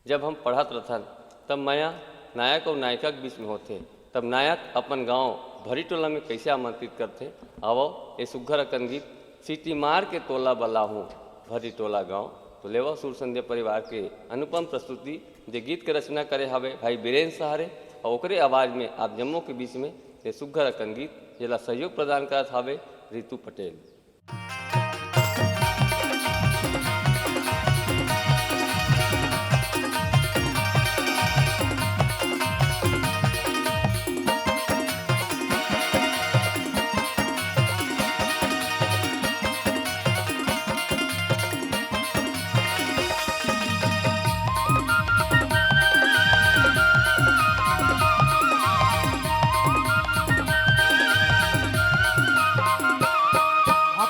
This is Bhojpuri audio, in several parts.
जब हम पढ़त रहथन तब माया नायक और नायिका के बीच में होते, तब नायक अपन गांव भरी टोला में कैसे आमंत्रित करते। आवो ये सुघर अकन गीत सीटी मार के तोला बला हूँ भरी टोला गांव। तो लेवा सुर संध्या परिवार के अनुपम प्रस्तुति जे गीत के रचना करे हवे भाई बीरेन्द्र सहारे और ओकरे आवाज में आप जम्मू के बीच में ये सुघर अकन गीत जेला सहयोग प्रदान करत हवे रितु पटेल।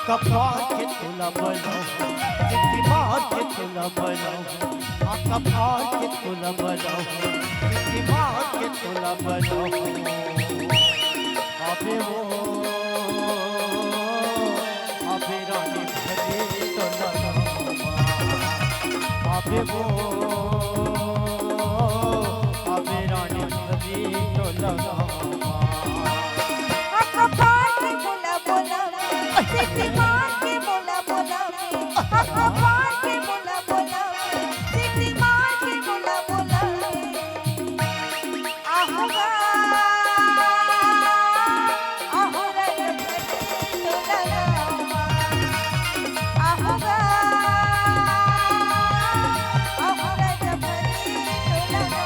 कपार के तोला बनाओ, सिटी मार के तोला बनाओ, कपार के तोला बनाओ, सिटी मार के तोला बनाओ। अबे वो अबे रानी भरे तोला अबे वो अबे रानी भरे तोला सिटी मार के बोला बोला कपार के बोला बोला सिटी मार के बोला बोला आहोगा आहोगा तोला आहोगा आहोगा जबरी तोला।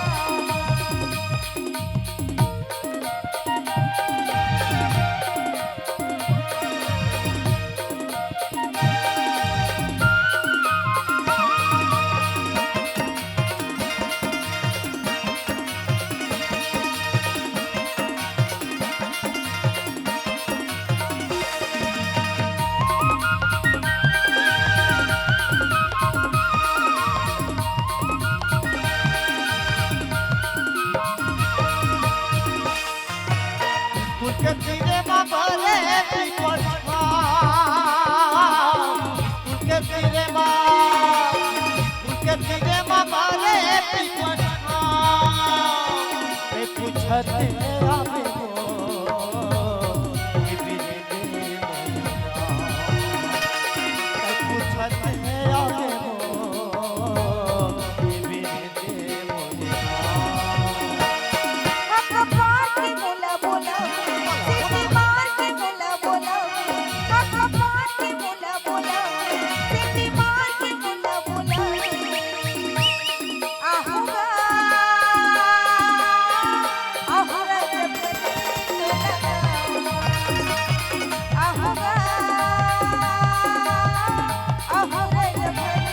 के तीरे मारे पीपल उनके तीरे मारे पीपल पूछते आवे वो बिरे दे पूछते आवे वो बिरे दे कपार के बोला बोला सिटी मार के बोला बोला कपार के बोला बोला सिटी मार के बोला बोला आहोगा आहोगा जबरी आहोगा आहोगा जबरी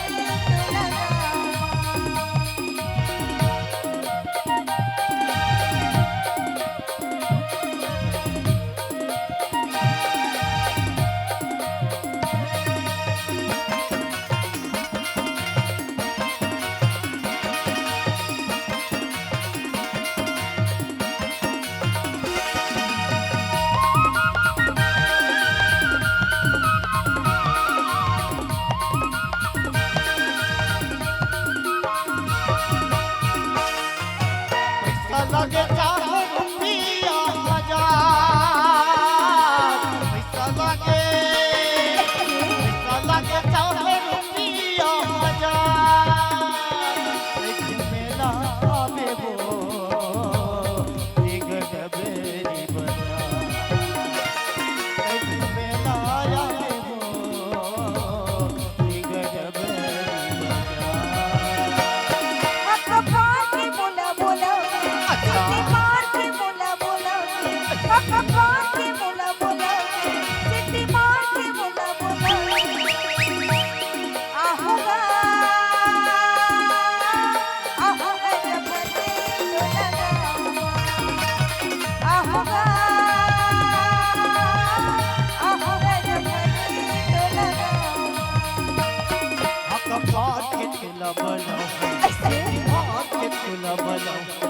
लगे चाहो रुपया हजार पैसा लगे चाहो रुपया हजार लेकिन मेला आवे वो एक डबेरी बजा लेकिन मेला आवे वो एक डबेरी बजा। कपार के बोला बोला सिटी मार के बोला बोला कपार के बोला बोला सिटी मार के बोला बोला आहोगा आहोगा जबरी तोला आहोगा आहोगा जबरी तोला। कपार के तोला बनाओ, सिटी मार के तोला बनाओ।